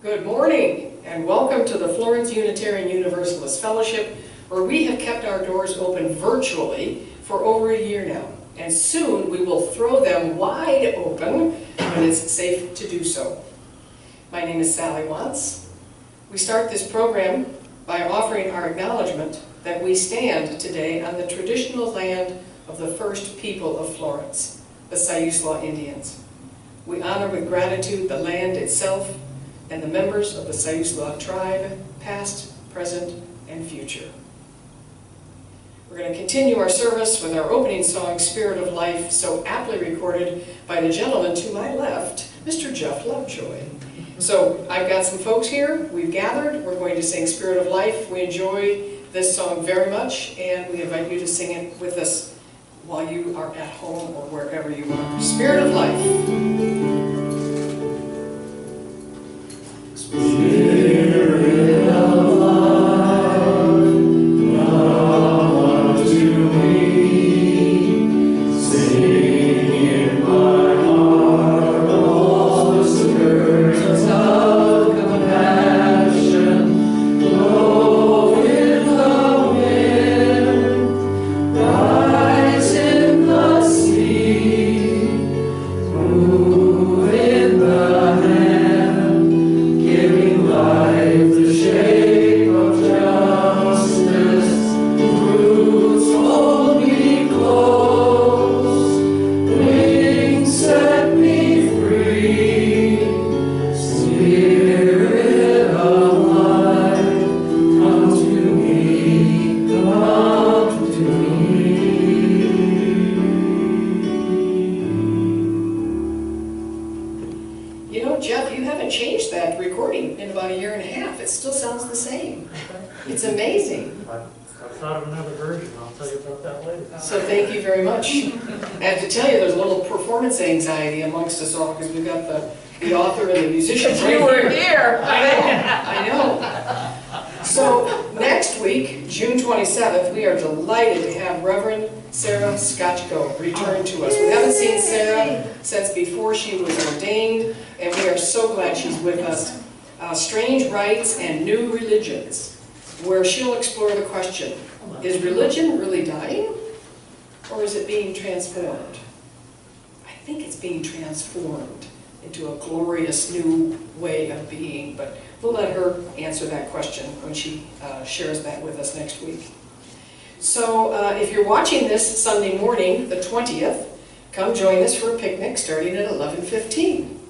Good morning, and welcome to the Florence Unitarian Universalist Fellowship, where we have kept our doors open virtually for over a year now. And soon we will throw them wide open when it's safe to do so. My name is Sally Watts. We start this program by offering our acknowledgement that we stand today on the traditional land of the first people of Florence, the Siuslaw Indians. We honor with gratitude the land itself and the members of the Siuslaw tribe, past, present, and future. We're going to continue our service with our opening song, Spirit of Life, so aptly recorded by the gentleman to my left, Mr. Jeff Lovejoy. So I've got some folks here, we've gathered, we're going to sing Spirit of Life. We enjoy this song very much, and we invite you to sing it with us while you are at home or wherever you are. Spirit of Life. Spirit of life, come unto me, sing in my heart all the skirts of compassion, blow in the wind, rise in the sea, move in the hand, giving life the shape of justice, roots hold me close, wings set me free, Spirit of life, come to me, come to me. You know, Jeff, you haven't changed that recording in about a year and a half. It still sounds the same. It's amazing. I thought of another version. I'll tell you about that later. So thank you very much. I have to tell you, there's a little performance anxiety amongst us all because we've got the author and the musician right You were here. here. I know. So next week, June 27th, we are delighted to have Reverend Sarah Scotchko return to us. We haven't seen Sarah since before she was ordained, and we are so glad she's with us. Strange Rites and New Religions, where she'll explore the question, is religion really dying, or is it being transformed? I think it's being transformed into a glorious new way of being, but we'll let her answer that question when she shares that with us next week. So if you're watching this Sunday morning, the 20th, come join us for a picnic starting at 11:15.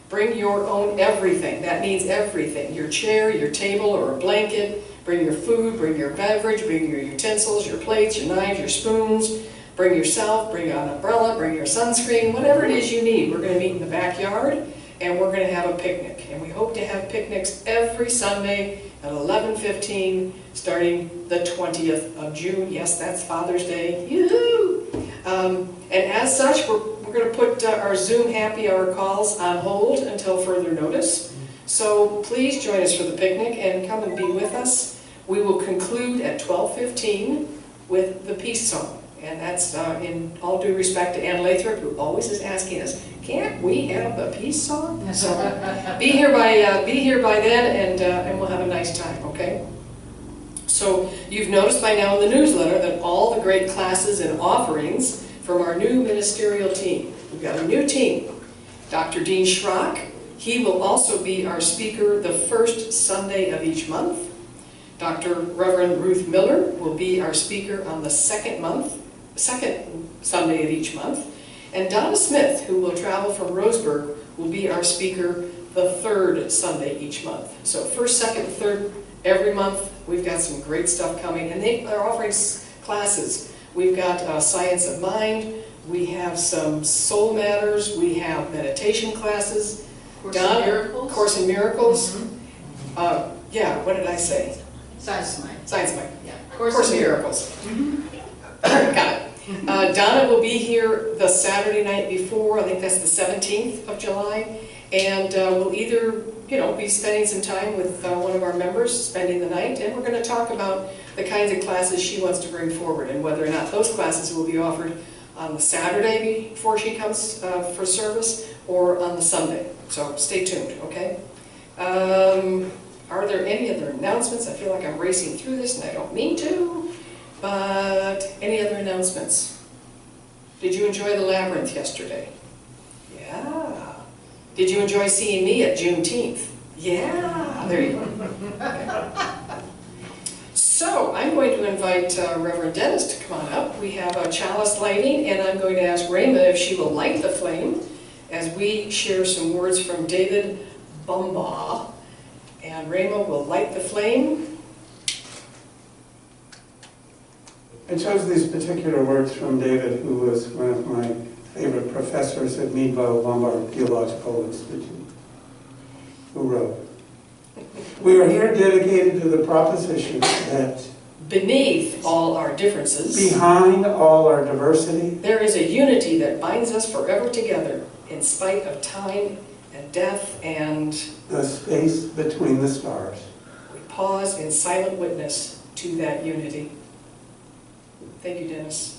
Bring your own everything. That means everything. Your chair, your table, or a blanket. Bring your food, bring your beverage, bring your utensils, your plates, your knives, your spoons. Bring yourself, bring an umbrella, bring your sunscreen, whatever it is you need. We're going to meet in the backyard, and we're going to have a picnic. And we hope to have picnics every Sunday at 11:15, starting the 20th of June. Yes, that's Father's Day. Yoo-hoo! And as such, we're going to put our Zoom happy hour calls on hold until further notice. So please join us for the picnic and come and be with us. We will conclude at 12:15 with the peace song. And that's in all due respect to Ann Lathrop, who always is asking us, can't we have the peace song? So be here by then, and we'll have a nice time, okay? So you've noticed by now in the newsletter that all the great classes and offerings from our new ministerial team. We've got a new team. Dr. Dean Schrock, he will also be our speaker the first Sunday of each month. Dr. Reverend Ruth Miller will be our speaker on the second Sunday of each month. And Donna Smith, who will travel from Roseburg, will be our speaker the third Sunday each month. So first, second, third, every month, we've got some great stuff coming. And they are offering classes. We've got Science of Mind, we have some Soul Matters, we have meditation classes. Course in Miracles. Course in Miracles. Mm-hmm. Yeah, what did I say? Science of Mind. Science of Mind. Yeah. Course in Miracles. Got it. Donna will be here the Saturday night before, I think that's the 17th of July, and we'll either be spending some time with one of our members, spending the night, and we're going to talk about the kinds of classes she wants to bring forward and whether or not those classes will be offered on the Saturday before she comes for service or on the Sunday. So stay tuned, okay? Are there any other announcements? I feel like I'm racing through this and I don't mean to, but any other announcements? Did you enjoy the Labyrinth yesterday? Yeah. Did you enjoy seeing me at Juneteenth? Yeah. There you go. Okay. So I'm going to invite Reverend Dennis to come on up. We have a chalice lighting, and I'm going to ask Rhema if she will light the flame as we share some words from David Bumbaugh. And Rhema will light the flame. I chose these particular words from David, who was one of my favorite professors at Meadville Lombard Theological Institute, who wrote, "We are here dedicated to the proposition that Beneath all our differences, behind all our diversity, there is a unity that binds us forever together in spite of time and death, and the space between the stars." we pause in silent witness to that unity. Thank you, Dennis.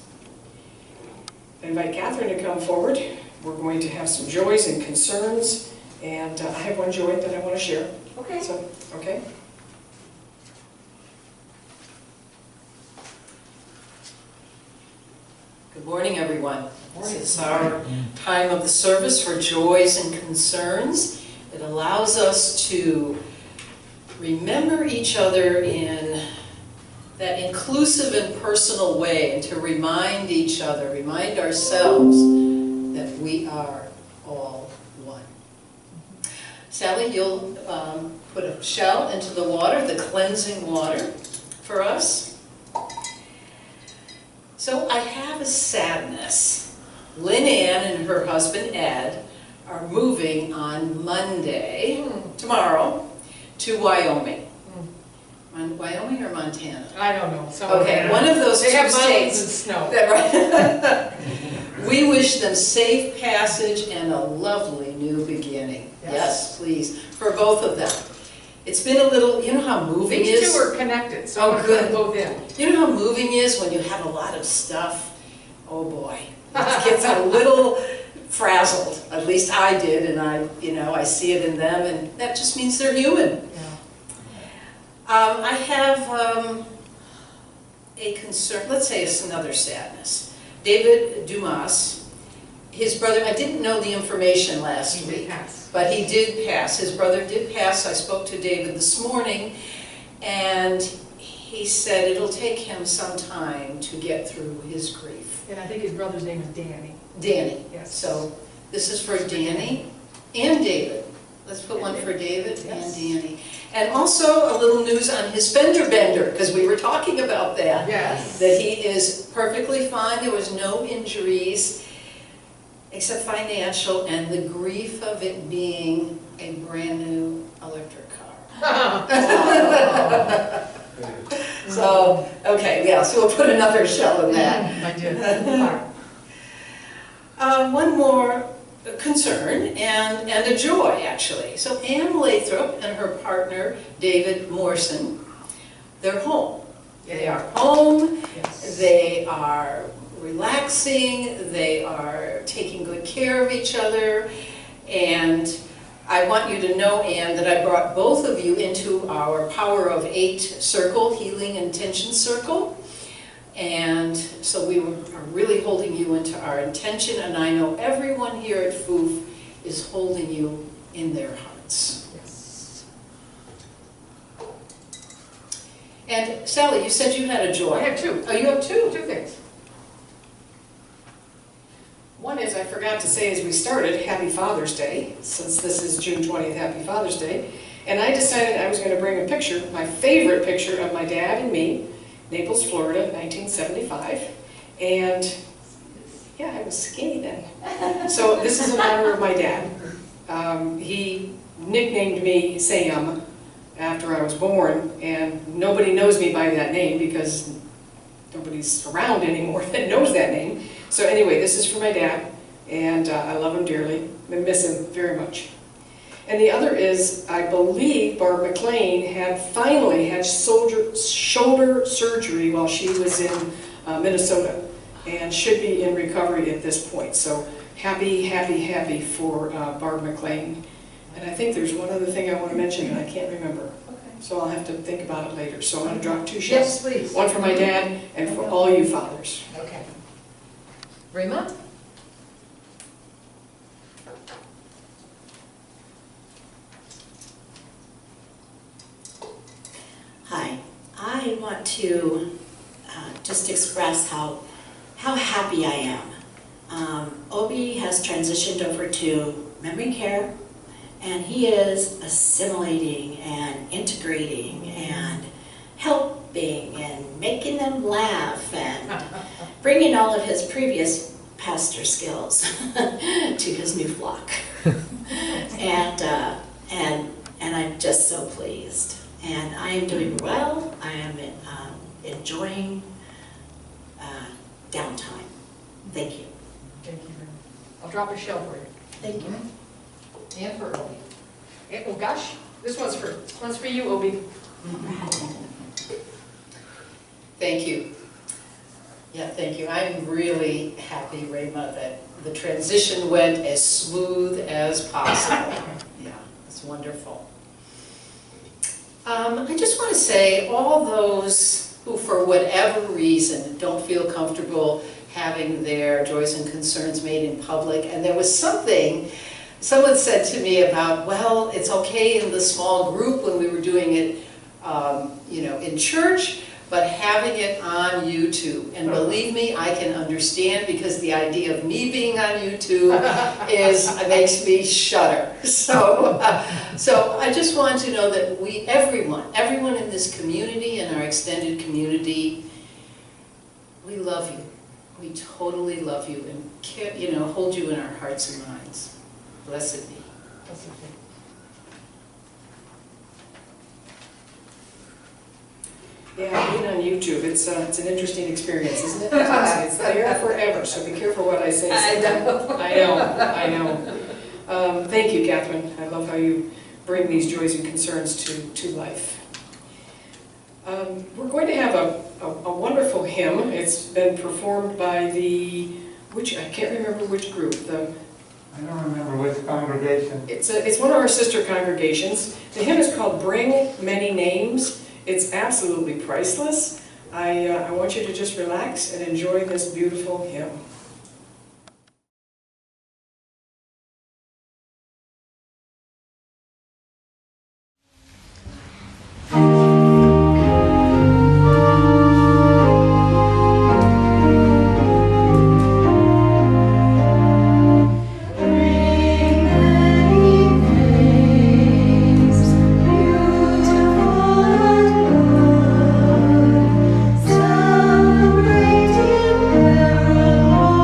I invite Catherine to come forward. We're going to have some joys and concerns, and I have one joy that I want to share. Okay. So, okay. Good morning, everyone. This is our time of the service for joys and concerns. It allows us to remember each other in that inclusive and personal way, and to remind each other, remind ourselves that we are all one. Sally, you'll put a shell into the water, the cleansing water, for us. So I have a sadness. Lynn Ann and her husband Ed are moving on Monday, tomorrow, to Wyoming. Wyoming or Montana? I don't know. Okay, one of those They two have mountains states. and snow. That right? We wish them safe passage and a lovely new beginning. Yes, please, for both of them. It's been a little, you know how moving These is? two are connected, so Oh, I'm good. going both in. You know how moving is when you have a lot of stuff? Oh boy, it gets a little frazzled. At least I did, and I see it in them, and that just means they're human. I have a concern, let's say it's another sadness. David Dumas, his brother, I didn't know the information last week, but he did pass. His brother did pass. I spoke to David this morning, and he said it'll take him some time to get through his grief. And I think his brother's name is Danny. Danny. Yes. So this is for Danny and David. Let's put one for David and Yes. Danny. And also a little news on his fender bender, because we were talking about that. Yes. That he is perfectly fine. There was no injuries except financial, and the grief of it being a brand new electric car. So, okay, yeah, so we'll put another shell in that. I did. One more concern and a joy, actually. So Anne Lathrop and her partner, David Morrison, they're home. They are home, Yes. they are relaxing, they are taking good care of each other, and I want you to know, Anne, that I brought both of you into our Power of 8 circle, Healing Intention Circle. And so we are really holding you into our intention, and I know everyone here at FOOF is holding you in their hearts. Yes. And Sally, you said you had a joy. I have two. Oh, you have two? Two things. One is, I forgot to say as we started, Happy Father's Day, since this is June 20th, Happy Father's Day. And I decided I was going to bring a picture, my favorite picture of my dad and me, Naples, Florida, 1975. And yeah, I was skinny then. So this is in honor of my dad. He nicknamed me Sam after I was born, and nobody knows me by that name because nobody's around anymore that knows that name. So anyway, this is for my dad, and I love him dearly. I miss him very much. And the other is, I believe Barb McLean had finally had shoulder surgery while she was in Minnesota, and should be in recovery at this point. So happy, happy, happy for Barb McLean. And I think there's one other thing I want to mention. I can't remember. Okay. So I'll have to think about it later. So I'm gonna drop 2 Yes, chefs. please. One for my dad and for all you fathers. Okay. Rima? Hi, I want to just express how happy I am. Obi has transitioned over to memory care, and he is assimilating and integrating and helping and making them laugh and bringing all of his previous pastor skills to his new flock. And I'm just so pleased. And I am doing well. I am enjoying downtime. Thank you. Thank you, Rima. I'll drop a shell for you. Thank you. And for Obi. Oh gosh, this one's for you, Obi. Thank you. Yeah, thank you. I'm really happy, Rayma, that the transition went as smooth as possible. Yeah, it's wonderful. I just want to say, all those who, for whatever reason, don't feel comfortable having their joys and concerns made in public, and there was something, someone said to me about, well, it's okay in the small group when we were doing it, in church, but having it on YouTube. And believe me, I can understand, because the idea of me being on YouTube makes me shudder. So I just want to know that everyone in this community and our extended community, we love you. We totally love you and hold you in our hearts and minds. Blessed be. That's okay. Yeah, being on YouTube, it's an interesting experience, isn't it? It's there forever, so be careful what I say. I know. Thank you, Catherine. I love how you bring these joys and concerns to life. We're going to have a wonderful hymn. It's been performed by I can't remember which group. I don't remember which congregation. It's one of our sister congregations. The hymn is called Bring Many Names. It's absolutely priceless. I want you to just relax and enjoy this beautiful hymn. Celebrating evermore.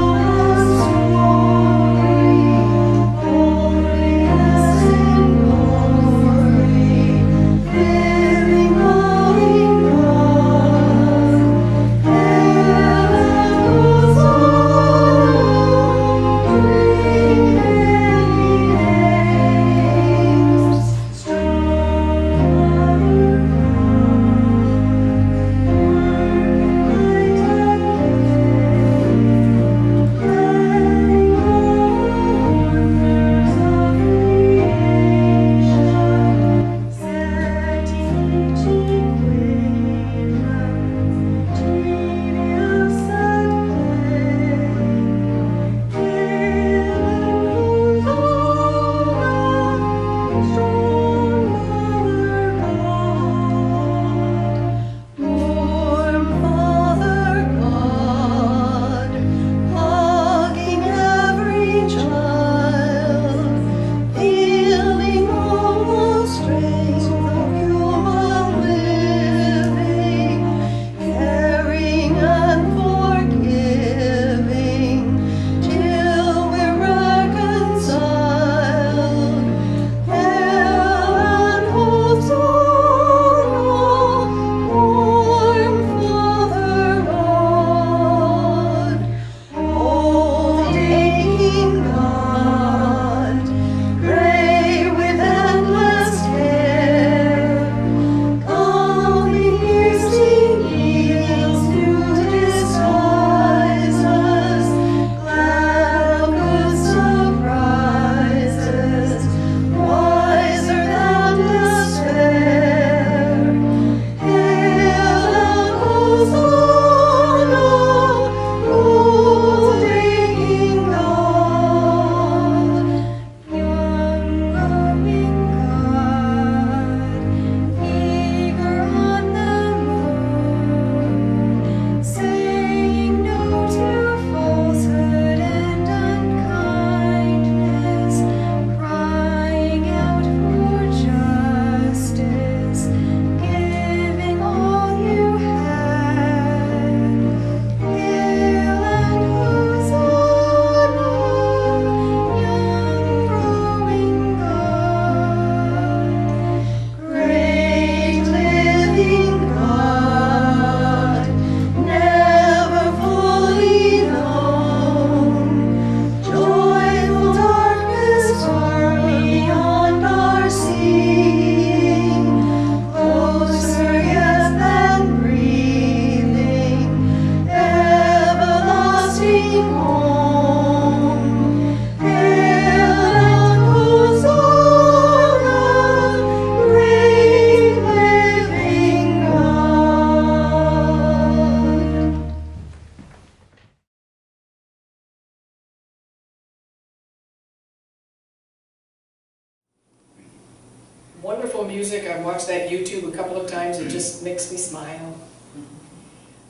wonderful music. I've watched that YouTube a couple of times. It just makes me smile.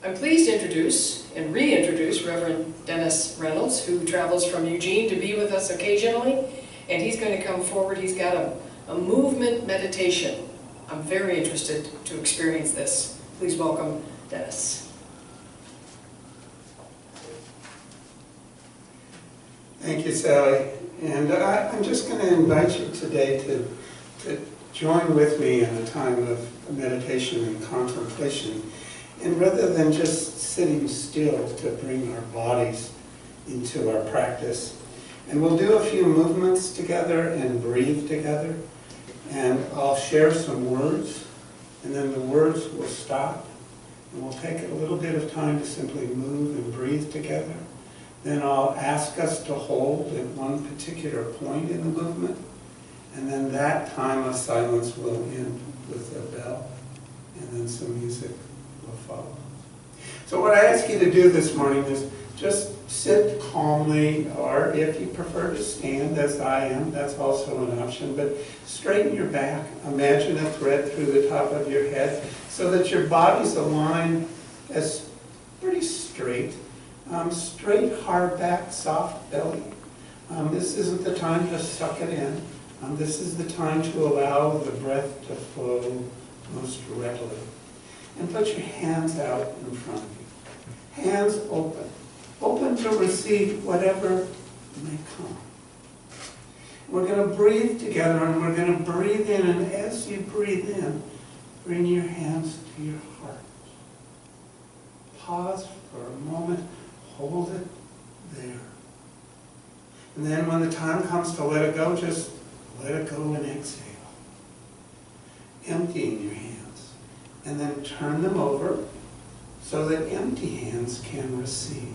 I'm pleased to introduce and reintroduce Reverend Dennis Reynolds, who travels from Eugene to be with us occasionally, and he's going to come forward. He's got a movement meditation. I'm very interested to experience this. Please welcome Dennis. Thank you, Sally. And I'm just going to invite you today to join with me in a time of meditation and contemplation. And rather than just sitting still, to bring our bodies into our practice. And we'll do a few movements together and breathe together. And I'll share some words, and then the words will stop. And we'll take a little bit of time to simply move and breathe together. Then I'll ask us to hold at one particular point in the movement. And then that time of silence will end with a bell. And then some music will follow. So what I ask you to do this morning is just sit calmly, or if you prefer to stand as I am, that's also an option, but straighten your back. Imagine a thread through the top of your head so that your body's aligned as pretty straight. Straight, hard back, soft belly. This isn't the time to suck it in. This is the time to allow the breath to flow most readily. And put your hands out in front of you. Hands open. Open to receive whatever may come. We're going to breathe together, and we're going to breathe in, and as you breathe in, bring your hands to your heart. Pause for a moment. Hold it there. And then when the time comes to let it go, just let it go and exhale. Emptying your hands. And then turn them over so that empty hands can receive.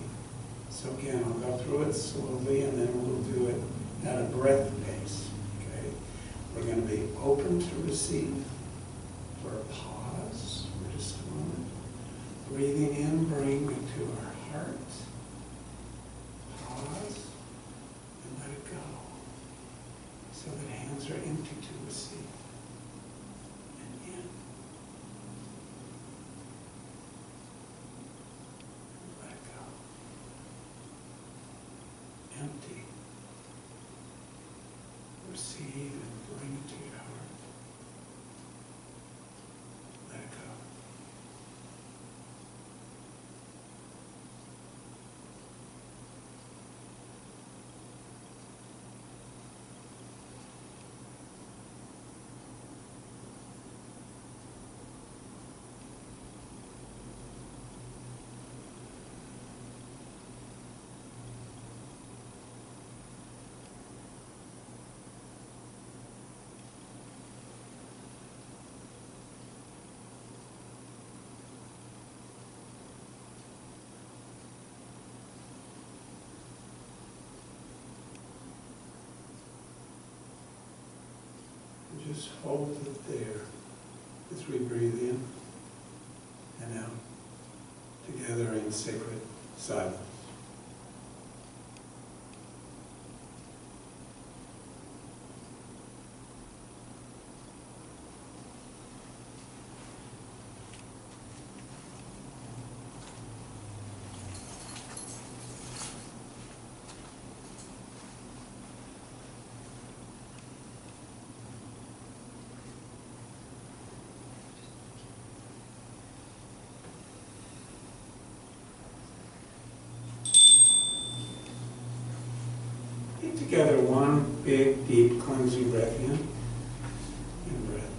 So again, I'll go through it slowly, and then we'll do it at a breath pace. Okay? We're going to be open to receive. For a pause for just a moment. Breathing in, bring it to our heart. Pause and let it go. So that hands are empty to receive. And in. Let it go. Empty. Receive and bring it to your heart. Let it go. Just hold it there as we breathe in and out together in sacred silence. Take together one big, deep, cleansing breath in and breath.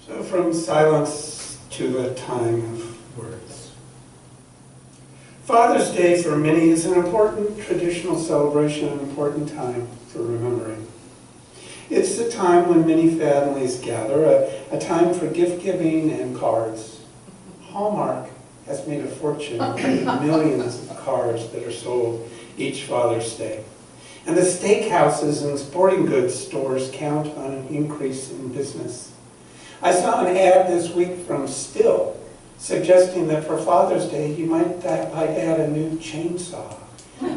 So from silence to a time of words. Father's Day for many is an important traditional celebration, an important time for remembering. It's the time when many families gather, a time for gift giving and cards. Hallmark has made a fortune with millions of cards that are sold each Father's Day. And the steakhouses and sporting goods stores count on an increase in business. I saw an ad this week from Still suggesting that for Father's Day you might add a new chainsaw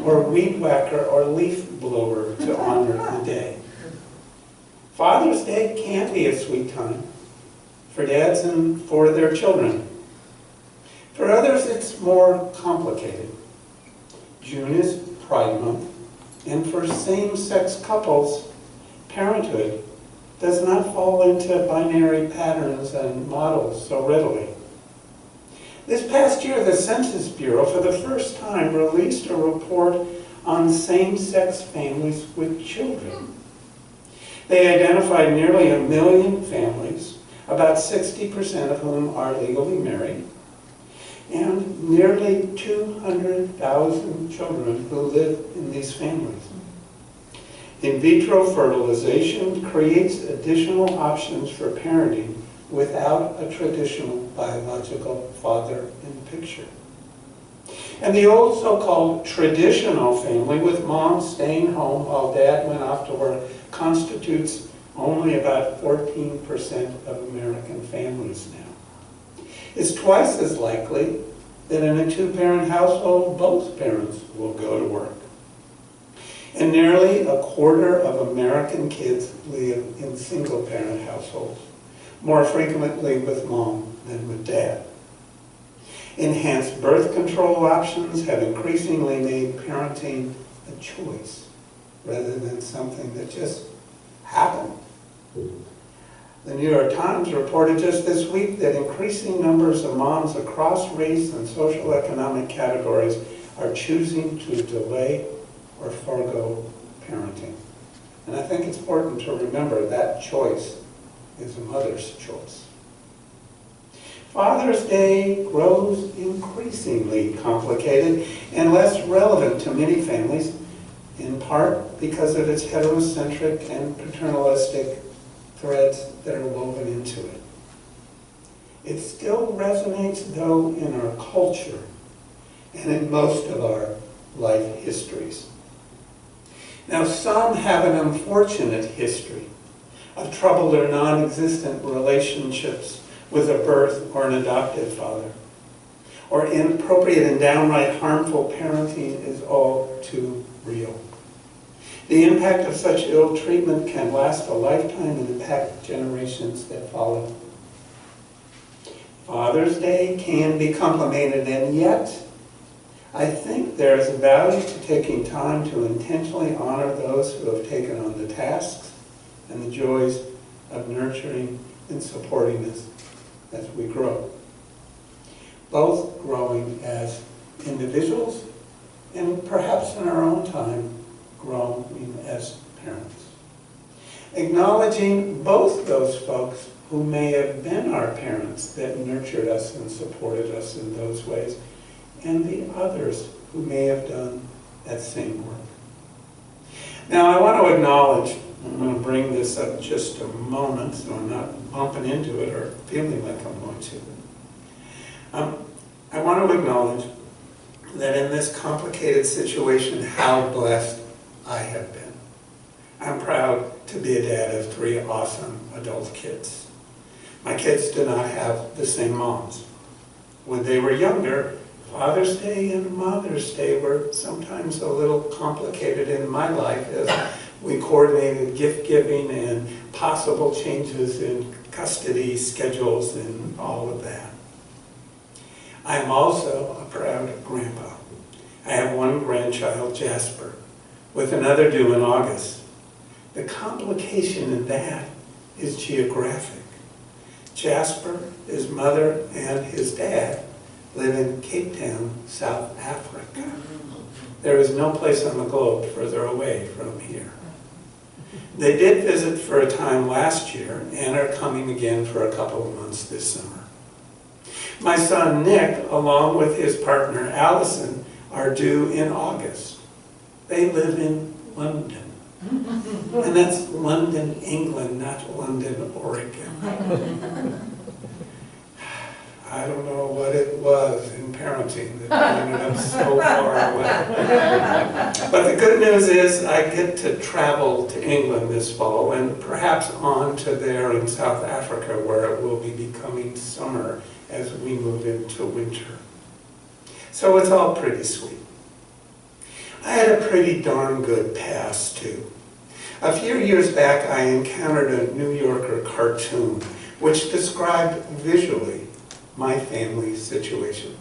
or weed whacker or leaf blower to honor the day. Father's Day can be a sweet time for dads and for their children. For others, it's more complicated. June is Pride Month, and for same-sex couples, parenthood does not fall into binary patterns and models so readily. This past year, the Census Bureau, for the first time, released a report on same-sex families with children. They identified nearly 1 million families, about 60% of whom are legally married, and nearly 200,000 children who live in these families. In vitro fertilization creates additional options for parenting without a traditional biological father in the picture. And the old so-called traditional family, with mom staying home while dad went off to work, constitutes only about 14% of American families now. It's twice as likely that in a 2-parent household, both parents will go to work. And nearly 1/4 of American kids live in single-parent households, more frequently with mom than with dad. Enhanced birth control options have increasingly made parenting a choice rather than something that just happened. The New York Times reported just this week that increasing numbers of moms across race and social economic categories are choosing to delay or forego parenting. And I think it's important to remember that choice is a mother's choice. Father's Day grows increasingly complicated and less relevant to many families, in part because of its heterocentric and paternalistic threads that are woven into it. It still resonates, though, in our culture and in most of our life histories. Now, some have an unfortunate history of troubled or non-existent relationships with a birth or an adoptive father, or inappropriate and downright harmful parenting is all too real. The impact of such ill treatment can last a lifetime and impact generations that follow. Father's Day can be complicated, and yet I think there is a value to taking time to intentionally honor those who have taken on the tasks and the joys of nurturing and supporting us as we grow. Both growing as individuals and perhaps in our own time growing as parents. Acknowledging both those folks who may have been our parents that nurtured us and supported us in those ways, and the others who may have done that same work. Now I want to acknowledge, I'm going to bring this up just a moment so I'm not bumping into it or feeling like I'm going to. I want to acknowledge that in this complicated situation, how blessed I have been. I'm proud to be a dad of 3 awesome adult kids. My kids do not have the same moms. When they were younger, Father's Day and Mother's Day were sometimes a little complicated in my life as we coordinated gift giving and possible changes in custody schedules and all of that. I'm also a proud grandpa. I have 1 grandchild, Jasper, with another due in August. The complication in that is geographic. Jasper, his mother, and his dad live in Cape Town, South Africa. There is no place on the globe further away from here. They did visit for a time last year and are coming again for a couple of months this summer. My son Nick, along with his partner Allison, are due in August. They live in London. And that's London, England, not London, Oregon. I don't know what it was in parenting that ended up so far away. But the good news is I get to travel to England this fall and perhaps on to there in South Africa where it will be becoming summer as we move into winter. So it's all pretty sweet. I had a pretty darn good past too. A few years back I encountered a New Yorker cartoon which described visually my family's situation.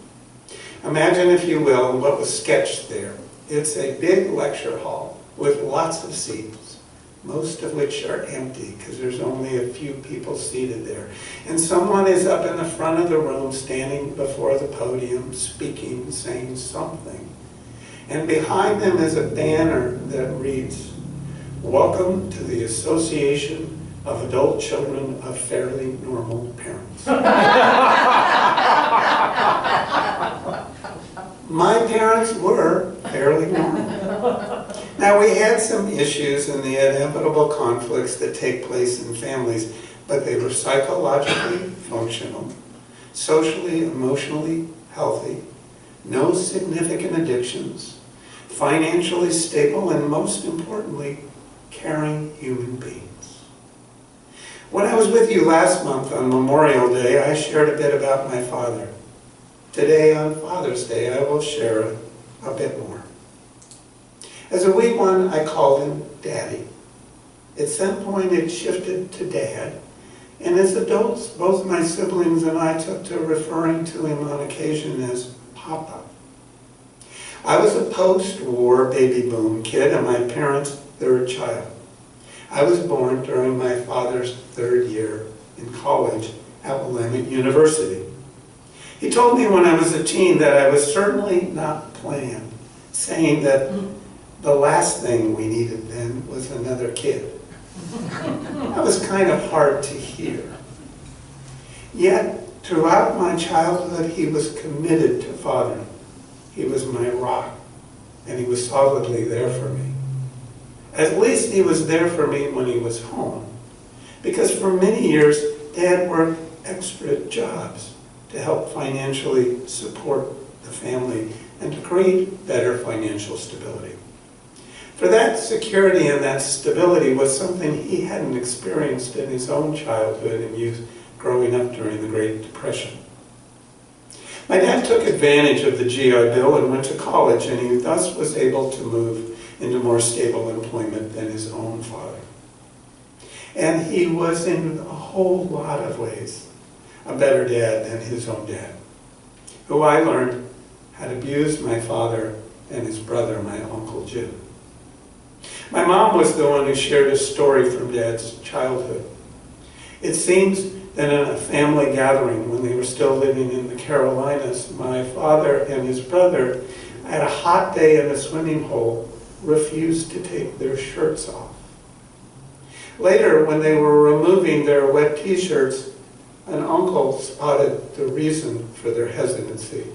Imagine, if you will, what was sketched there. It's a big lecture hall with lots of seats, most of which are empty because there's only a few people seated there. And someone is up in the front of the room standing before the podium, speaking, saying something. And behind them is a banner that reads, "Welcome to the Association of Adult Children of Fairly Normal Parents." My parents were fairly normal. Now, we had some issues and the inevitable conflicts that take place in families, but they were psychologically functional, socially, emotionally healthy, no significant addictions, financially stable, and most importantly, caring human beings. When I was with you last month on Memorial Day, I shared a bit about my father. Today, on Father's Day, I will share a bit more. As a wee one, I called him Daddy. At some point, it shifted to Dad. And as adults, both my siblings and I took to referring to him on occasion as Papa. I was a post-war baby boom kid and my parents' third child. I was born during my father's third year in college at Willamette University. He told me when I was a teen that I was certainly not planned, saying that the last thing we needed then was another kid. That was kind of hard to hear. Yet, throughout my childhood, he was committed to fathering. He was my rock, and he was solidly there for me. At least he was there for me when he was home, because for many years, Dad worked extra jobs to help financially support the family and to create better financial stability. For that security and that stability was something he hadn't experienced in his own childhood and youth growing up during the Great Depression. My dad took advantage of the GI Bill and went to college, and he thus was able to move into more stable employment than his own father. And he was, in a whole lot of ways, a better dad than his own dad, who I learned had abused my father and his brother, my Uncle Jim. My mom was the one who shared a story from Dad's childhood. It seems that in a family gathering when they were still living in the Carolinas, my father and his brother, at a hot day in a swimming hole, refused to take their shirts off. Later, when they were removing their wet t-shirts, an uncle spotted the reason for their hesitancy.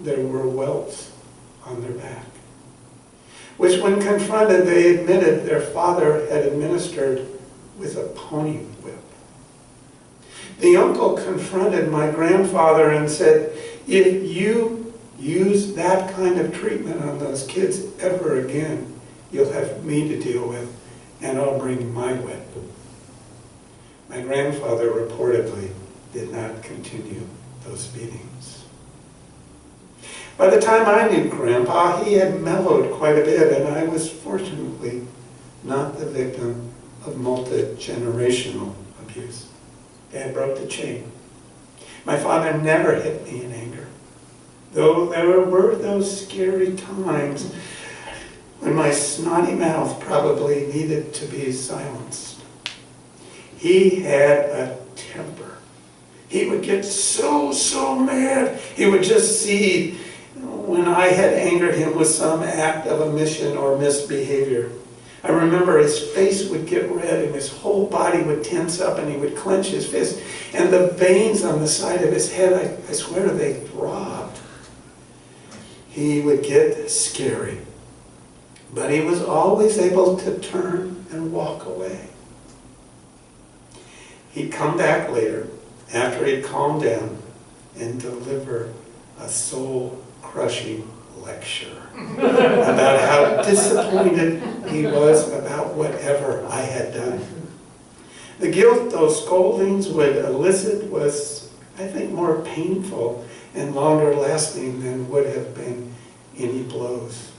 There were welts on their back, which when confronted, they admitted their father had administered with a pony whip. The uncle confronted my grandfather and said, "If you use that kind of treatment on those kids ever again, you'll have me to deal with, and I'll bring my whip." My grandfather reportedly did not continue those beatings. By the time I knew Grandpa, he had mellowed quite a bit, and I was fortunately not the victim of multi-generational abuse. Dad broke the chain. My father never hit me in anger, though there were those scary times when my snotty mouth probably needed to be silenced. He had a temper. He would get so mad. He would just see when I had angered him with some act of omission or misbehavior. I remember his face would get red and his whole body would tense up and he would clench his fist. And the veins on the side of his head, I swear they throbbed. He would get scary. But he was always able to turn and walk away. He'd come back later, after he'd calmed down, and deliver a soul-crushing lecture about how disappointed he was about whatever I had done. The guilt those scoldings would elicit was, I think, more painful and longer lasting than would have been any blows.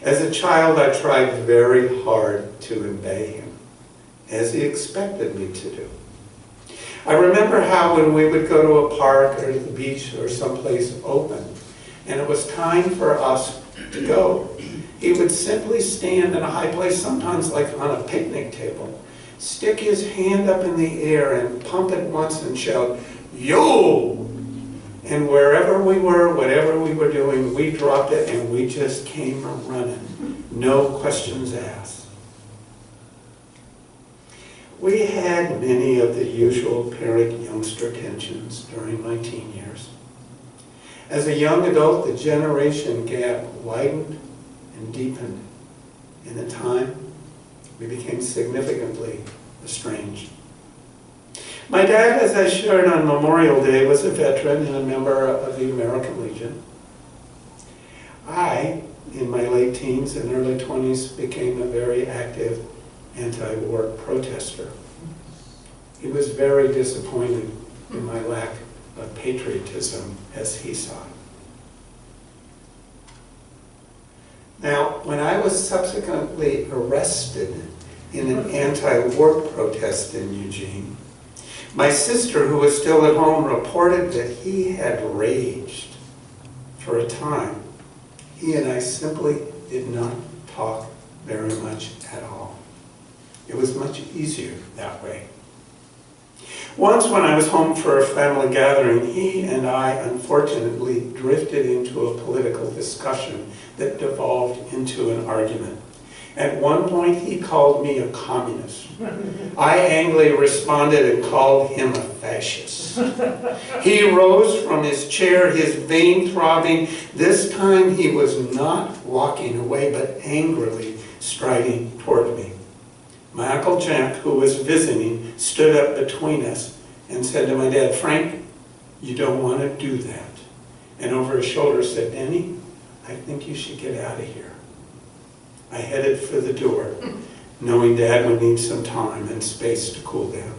As a child, I tried very hard to obey him, as he expected me to do. I remember how when we would go to a park or the beach or someplace open, and it was time for us to go, he would simply stand in a high place, sometimes like on a picnic table, stick his hand up in the air and pump it once and shout, "Yo!" And wherever we were, whatever we were doing, we dropped it and we just came running. No questions asked. We had many of the usual parent-youngster tensions during my teen years. As a young adult, the generation gap widened and deepened. In a time, we became significantly estranged. My dad, as I shared on Memorial Day, was a veteran and a member of the American Legion. I, in my late teens and early 20s, became a very active anti-war protester. He was very disappointed in my lack of patriotism, as he saw it. Now, when I was subsequently arrested in an anti-war protest in Eugene, my sister, who was still at home, reported that he had raged for a time. He and I simply did not talk very much at all. It was much easier that way. Once when I was home for a family gathering, he and I unfortunately drifted into a political discussion that devolved into an argument. At one point, he called me a communist. I angrily responded and called him a fascist. He rose from his chair, his vein throbbing. This time he was not walking away, but angrily striding toward me. My Uncle Jack, who was visiting, stood up between us and said to my dad, "Frank, you don't want to do that." And over his shoulder said, "Denny, I think you should get out of here." I headed for the door, knowing Dad would need some time and space to cool down.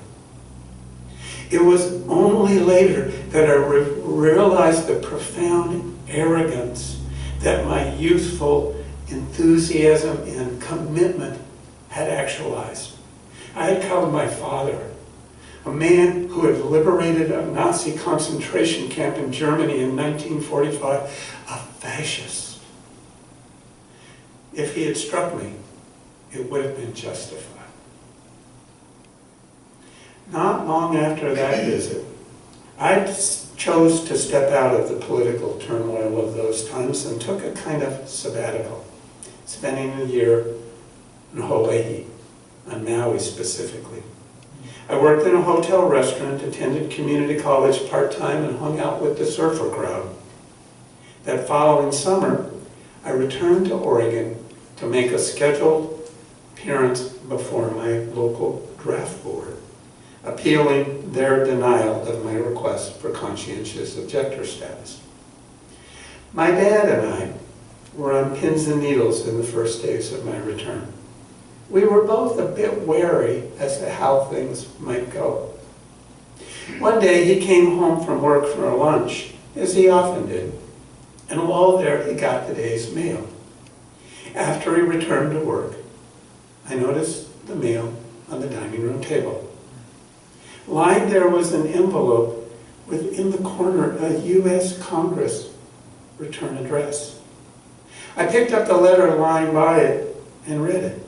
It was only later that I realized the profound arrogance that my youthful enthusiasm and commitment had actualized. I had called my father, a man who had liberated a Nazi concentration camp in Germany in 1945, a fascist. If he had struck me, it would have been justified. Not long after that visit, I chose to step out of the political turmoil of those times and took a kind of sabbatical, spending a year in Hawaii, on Maui specifically. I worked in a hotel restaurant, attended community college part-time, and hung out with the surfer crowd. That following summer, I returned to Oregon to make a scheduled appearance before my local draft board, appealing their denial of my request for conscientious objector status. My dad and I were on pins and needles in the first days of my return. We were both a bit wary as to how things might go. One day he came home from work for lunch, as he often did, and while there he got the day's mail. After he returned to work, I noticed the mail on the dining room table. Lying there was an envelope with, in the corner, a U.S. Congress return address. I picked up the letter lying by it and read it.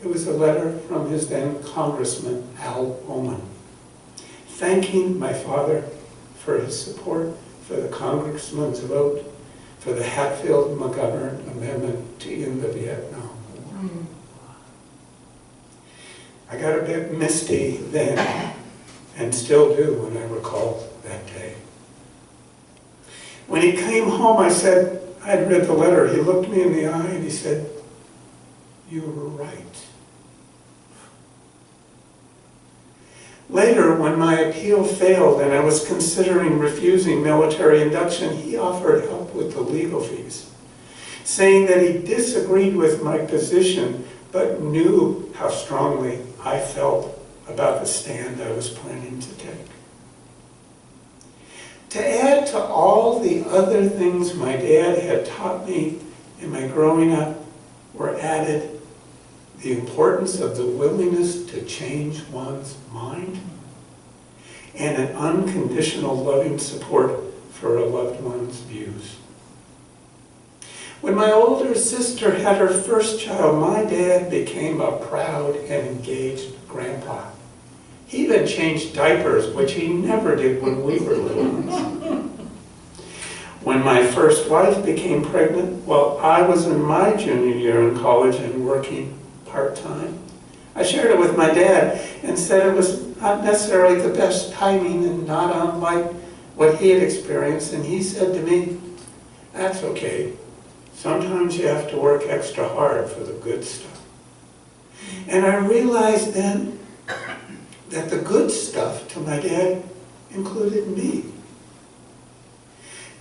It was a letter from his then Congressman Al Ullman, thanking my father for his support for the Congressman's vote for the Hatfield-McGovern Amendment to end the Vietnam War. I got a bit misty then, and still do when I recall that day. When he came home, I said, I'd read the letter. He looked me in the eye and he said, "You were right." Later, when my appeal failed and I was considering refusing military induction, he offered help with the legal fees, saying that he disagreed with my position, but knew how strongly I felt about the stand I was planning to take. To add to all the other things my dad had taught me in my growing up were added the importance of the willingness to change one's mind and an unconditional loving support for a loved one's views. When my older sister had her first child, my dad became a proud and engaged grandpa. He even changed diapers, which he never did when we were little ones. When my first wife became pregnant, while I was in my junior year in college and working part-time, I shared it with my dad and said it was not necessarily the best timing and not unlike what he had experienced. And he said to me, "That's okay. Sometimes you have to work extra hard for the good stuff." And I realized then that the good stuff to my dad included me.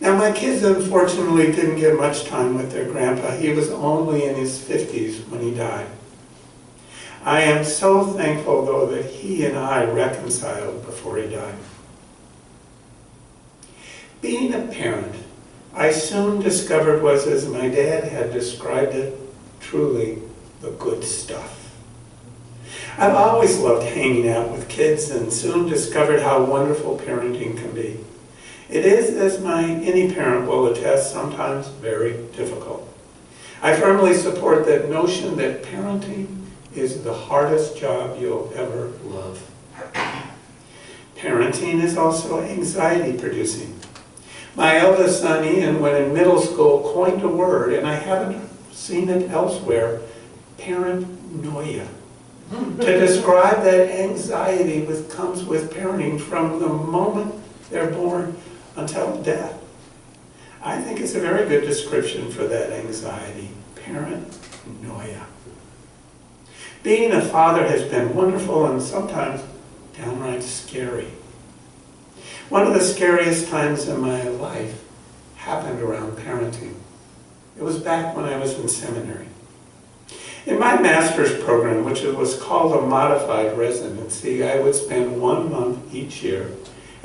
Now, my kids unfortunately didn't get much time with their grandpa. He was only in his 50s when he died. I am so thankful, though, that he and I reconciled before he died. Being a parent, I soon discovered was, as my dad had described it, truly the good stuff. I've always loved hanging out with kids and soon discovered how wonderful parenting can be. It is, as any parent will attest, sometimes very difficult. I firmly support that notion that parenting is the hardest job you'll ever love. Parenting is also anxiety producing. My eldest son, Ian, when in middle school, coined a word, and I haven't seen it elsewhere, paranoia, to describe that anxiety that comes with parenting from the moment they're born until death. I think it's a very good description for that anxiety, paranoia. Being a father has been wonderful and sometimes downright scary. One of the scariest times in my life happened around parenting. It was back when I was in seminary. In my master's program, which was called a modified residency, I would spend 1 month each year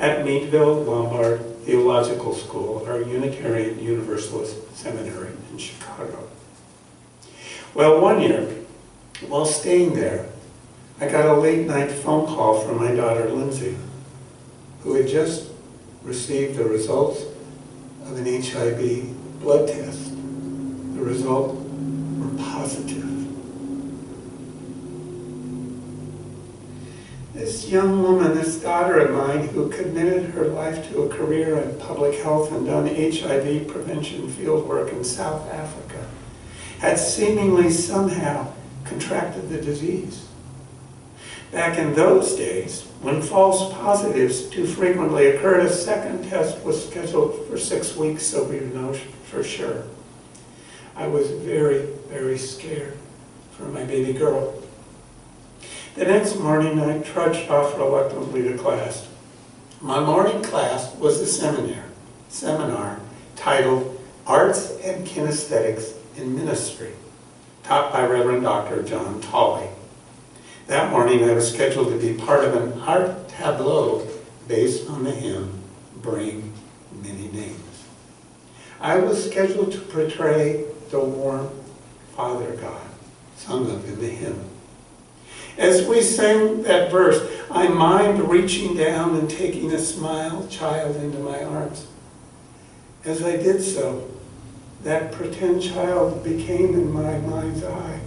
at Meadville Lombard Theological School, our Unitarian Universalist seminary in Chicago. Well, one year, while staying there, I got a late night phone call from my daughter Lindsay, who had just received the results of an HIV blood test. The results were positive. This young woman, this daughter of mine, who committed her life to a career in public health and done HIV prevention fieldwork in South Africa, had seemingly somehow contracted the disease. Back in those days, when false positives too frequently occurred, a second test was scheduled for 6 weeks, so we would know for sure. I was very, very scared for my baby girl. The next morning, I trudged off reluctantly to class. My morning class was a seminar titled Arts and Kinesthetics in Ministry, taught by Reverend Dr. John Tolley. That morning, I was scheduled to be part of an art tableau based on the hymn, Bring Many Names. I was scheduled to portray the warm Father God, sung of in the hymn. As we sang that verse, I mimed reaching down and taking a smile child into my arms. As I did so, that pretend child became in my mind's eye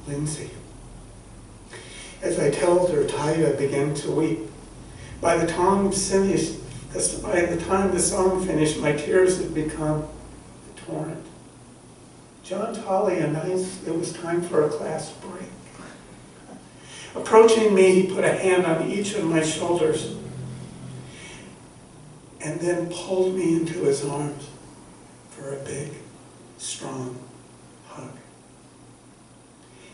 Lindsay. As I held her tight, I began to weep. By the time the song finished, my tears had become a torrent. John Tolley announced it was time for a class break. Approaching me, he put a hand on each of my shoulders and then pulled me into his arms for a big, strong hug.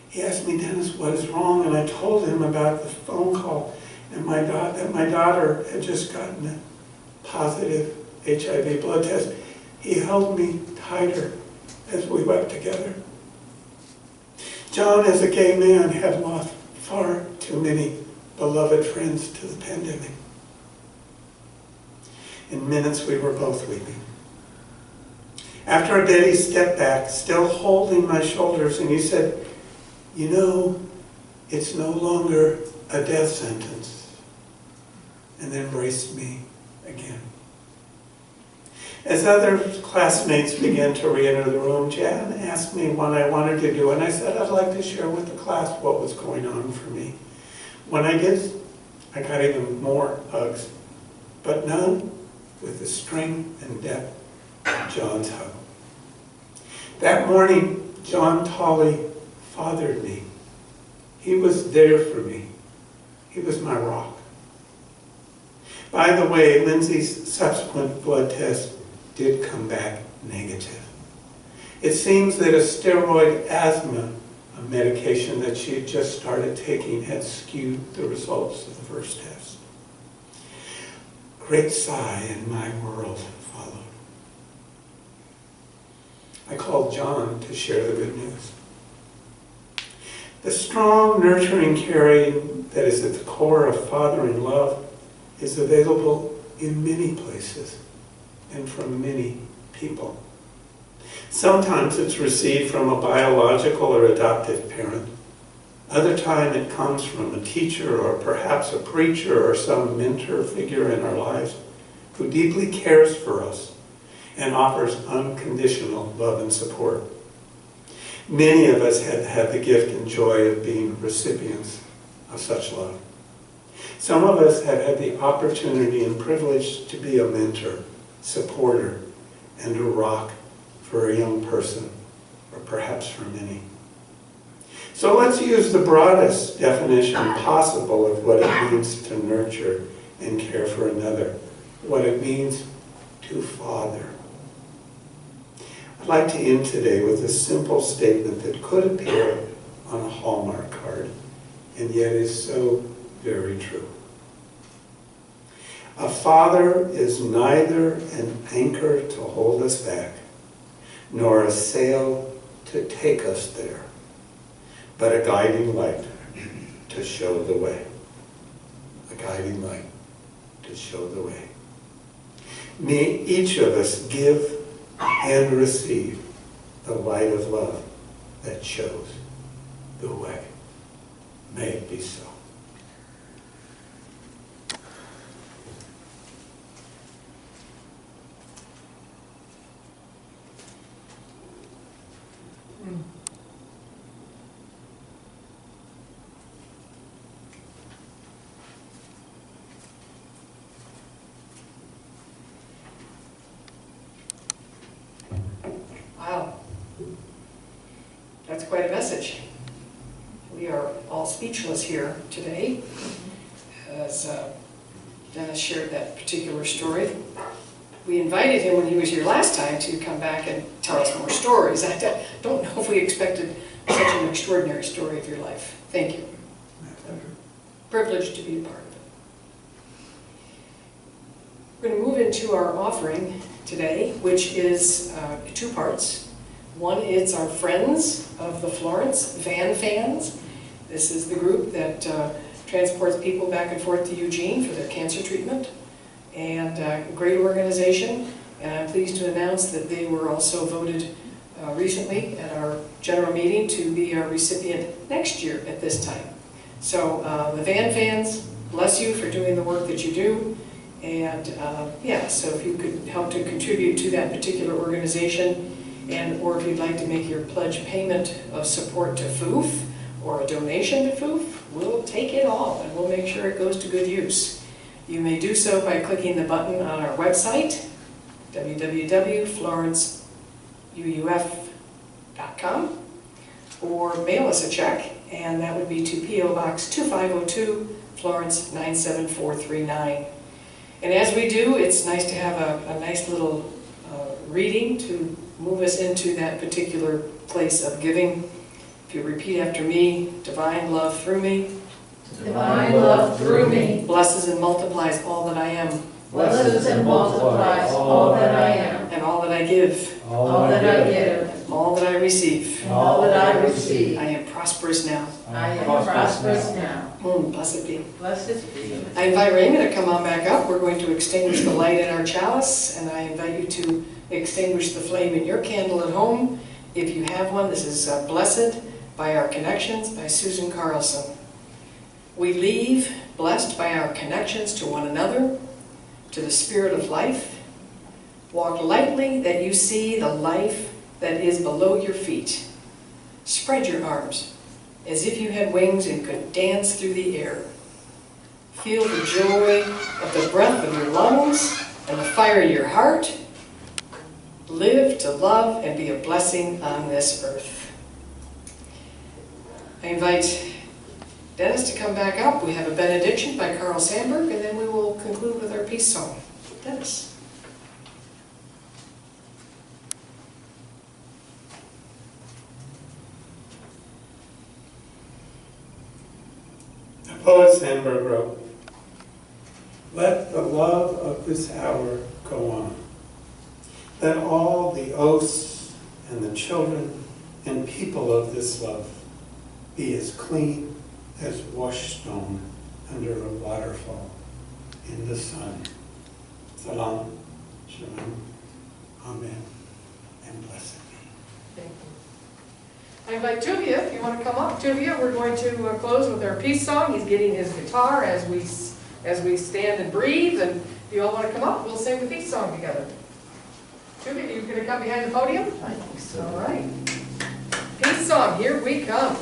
He asked me, "Dennis, what is wrong?" And I told him about the phone call and that my daughter had just gotten a positive HIV blood test. He held me tighter as we wept together. John, as a gay man, had lost far too many beloved friends to the pandemic. In minutes, we were both weeping. After a bit, he stepped back, still holding my shoulders, and he said, "You know, it's no longer a death sentence," and then embraced me again. As other classmates began to re-enter the room, Jan asked me what I wanted to do, and I said I'd like to share with the class what was going on for me. When I did, I got even more hugs, but none with the strength and depth of John's hug. That morning, John Tolley fathered me. He was there for me. He was my rock. By the way, Lindsay's subsequent blood test did come back negative. It seems that a steroid asthma, a medication that she had just started taking, had skewed the results of the first test. Great sigh in my world followed. I called John to share the good news. The strong, nurturing caring that is at the core of fathering love is available in many places and from many people. Sometimes it's received from a biological or adoptive parent. Other times it comes from a teacher or perhaps a preacher or some mentor figure in our lives who deeply cares for us and offers unconditional love and support. Many of us have had the gift and joy of being recipients of such love. Some of us have had the opportunity and privilege to be a mentor, supporter, and a rock for a young person, or perhaps for many. So let's use the broadest definition possible of what it means to nurture and care for another, what it means to father. I'd like to end today with a simple statement that could appear on a Hallmark card, and yet is so very true. A father is neither an anchor to hold us back, nor a sail to take us there, but a guiding light to show the way. A guiding light to show the way. May each of us give and receive the light of love that shows the way. May it be so. Wow. That's quite a message. We are all speechless here today as Dennis shared that particular story. We invited him when he was here last time to come back and tell us more stories. I don't know if we expected such an extraordinary story of your life. Thank you. Privileged to be a part of it. We're going to move into our offering today, which is two parts. One is our Friends of the Florence Van Fans. This is the group that transports people back and forth to Eugene for their cancer treatment. And a great organization, and I'm pleased to announce that they were also voted recently at our general meeting to be our recipient next year at this time. So the Van Fans, bless you for doing the work that you do. And yeah, so if you could help to contribute to that particular organization, and or if you'd like to make your pledge payment of support to FOOF or a donation to FOOF, we'll take it all and we'll make sure it goes to good use. You may do so by clicking the button on our website, www.florenceuuf.com, or mail us a check and that would be to P.O. Box 2502, Florence 97439. And as we do, it's nice to have a nice little reading to move us into that particular place of giving. If you repeat after me, divine love through me, Divine love through me, blesses and multiplies all that I am, blesses and multiplies all that I am, and all that I give, all that I give, and all that I receive. and all that I receive. I am prosperous now. I am prosperous now. Blessed be. Blessed be. I invite Raymond to come on back up. We're going to extinguish the light in our chalice, and I invite you to extinguish the flame in your candle at home. If you have one, this is Blessed by Our Connections by Susan Carlson. We leave blessed by our connections to one another, to the spirit of life. Walk lightly that you see the life that is below your feet. Spread your arms as if you had wings and could dance through the air. Feel the joy of the breath of your lungs and the fire in your heart. Live to love and be a blessing on this earth. I invite Dennis to come back up. We have a benediction by Carl Sandburg, and then we will conclude with our peace song. Dennis. The poet Sandburg wrote, "Let the love of this hour go on. Let all the oaths and the children and people of this love be as clean as washed stone under a waterfall in the sun. Salam, shalom, amen, and blessed be." Thank you. I invite Tuvia, if you want to come up. Tuvia, we're going to close with our peace song. He's getting his guitar as we stand and breathe. And if you all want to come up, we'll sing the peace song together. Tuvia, you going to come behind the podium? I think so. All right. Peace song, here we come.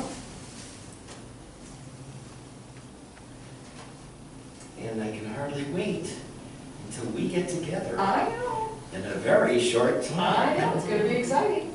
And I can hardly wait until we get together I know. in a very short time. I know. It's going to be exciting.